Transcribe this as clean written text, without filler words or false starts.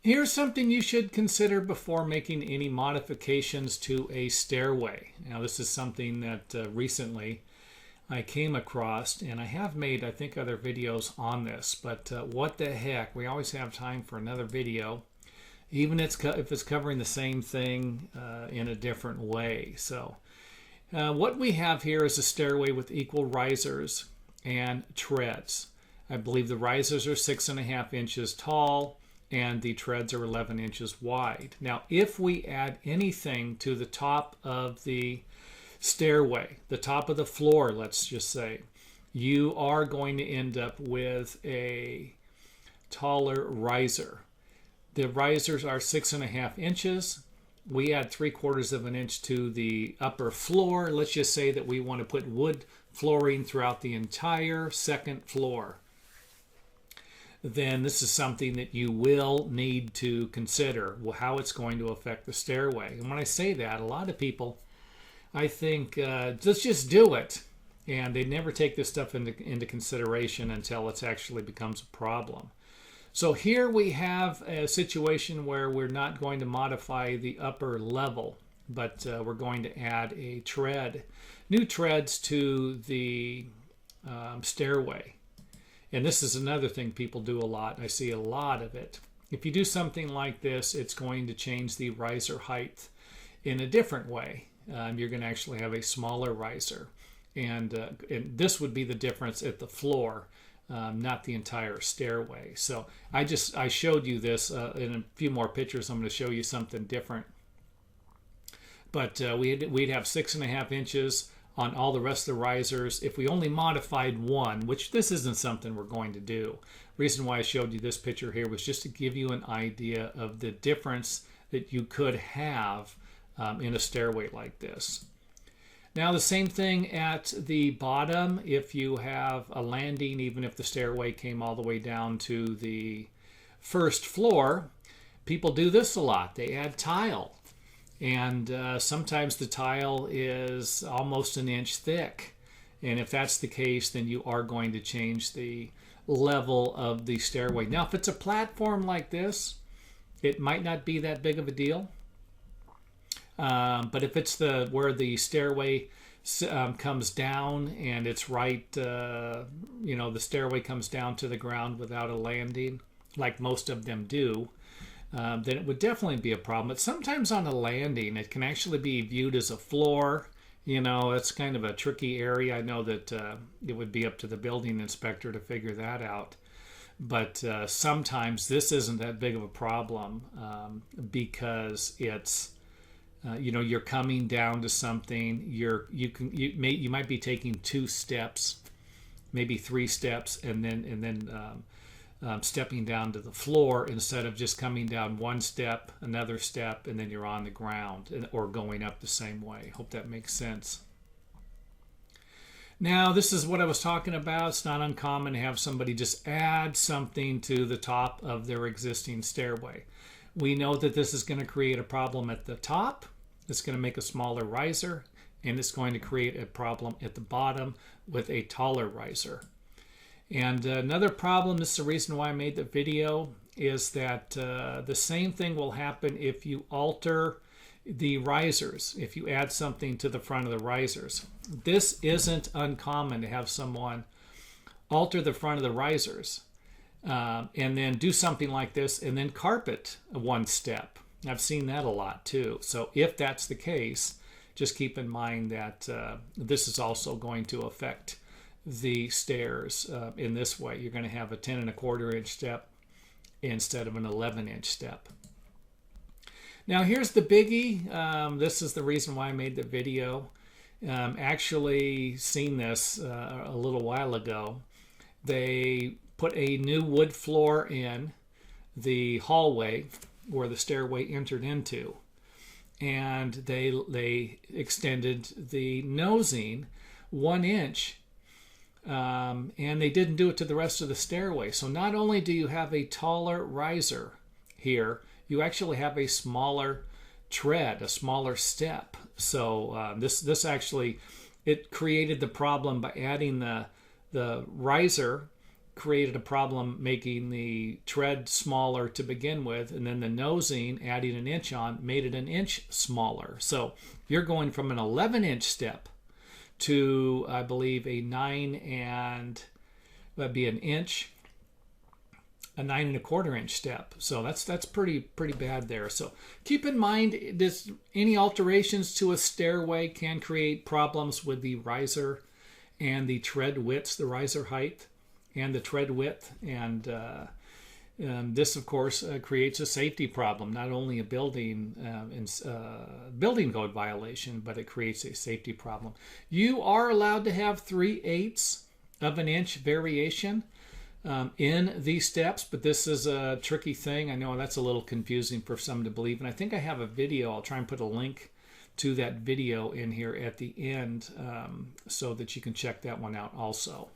Here's something you should consider before making any modifications to a stairway. Now, this is something that recently I came across, and I have made, I think, other videos on this, but what the heck, we always have time for another video, even if it's covering the same thing in a different way. So what we have here is a stairway with equal risers and treads. I believe the risers are 6.5 inches tall, and the treads are 11 inches wide. Now, if we add anything to the top of the stairway, the top of the floor, let's just say, you are going to end up with a taller riser. The risers are 6.5 inches. We add 3/4 of an inch to the upper floor. Let's just say that we want to put wood flooring throughout the entire second floor. Then this is something that you will need to consider, how it's going to affect the stairway. And when I say that, a lot of people, I think, let's just do it. And they never take this stuff into consideration until it actually becomes a problem. So here we have a situation where we're not going to modify the upper level, but we're going to add a tread, new treads to the stairway. And this is another thing people do a lot. I see a lot of it. If you do something like this, it's going to change the riser height in a different way. You're going to actually have a smaller riser. And this would be the difference at the floor, not the entire stairway. So I showed you this in a few more pictures. I'm going to show you something different. But we'd have 6.5 inches on all the rest of the risers. If we only modified one, which this isn't something we're going to do. Reason why I showed you this picture here was just to give you an idea of the difference that you could have in a stairway like this. Now the same thing at the bottom. If you have a landing, even if the stairway came all the way down to the first floor, people do this a lot. They add tile. And sometimes the tile is almost an inch thick. And if that's the case, then you are going to change the level of the stairway. Now, if it's a platform like this, it might not be that big of a deal. But if it's where the stairway comes down and it's right, the stairway comes down to the ground without a landing, like most of them do, then it would definitely be a problem. But sometimes on a landing, it can actually be viewed as a floor. It's kind of a tricky area. I know that it would be up to the building inspector to figure that out. But sometimes this isn't that big of a problem because it's, you're coming down to something. You might be taking 2 steps, maybe 3 steps, and then stepping down to the floor instead of just coming down 1 step, another step, and then you're on the ground or going up the same way. Hope that makes sense. Now, this is what I was talking about. It's not uncommon to have somebody just add something to the top of their existing stairway. We know that this is going to create a problem at the top. It's going to make a smaller riser, and it's going to create a problem at the bottom with a taller riser. And another problem, this is the reason why I made the video, is that the same thing will happen if you alter the risers, if you add something to the front of the risers. This isn't uncommon to have someone alter the front of the risers and then do something like this and then carpet 1 step. I've seen that a lot too. So if that's the case, just keep in mind that this is also going to affect the stairs in this way. You're going to have a 10.25 inch step instead of an 11-inch step. Now here's the biggie. This is the reason why I made the video. Actually seen this a little while ago. They put a new wood floor in the hallway where the stairway entered into, and they extended the nosing 1 inch. And they didn't do it to the rest of the stairway. So not only do you have a taller riser here, you actually have a smaller tread, a smaller step. So this actually, it created the problem by adding the riser created a problem making the tread smaller to begin with, and then the nosing, adding an inch on, made it an inch smaller. So you're going from an 11-inch step to, I believe, a 9 and that'd be an inch, a 9 1/4 inch step. So that's pretty bad there. So keep in mind, any alterations to a stairway can create problems with the riser and the tread widths, the riser height and the tread width. And this, of course, creates a safety problem, not only a building code violation, but it creates a safety problem. You are allowed to have 3/8 of an inch variation in these steps, but this is a tricky thing. I know that's a little confusing for some to believe, and I think I have a video. I'll try and put a link to that video in here at the end so that you can check that one out also.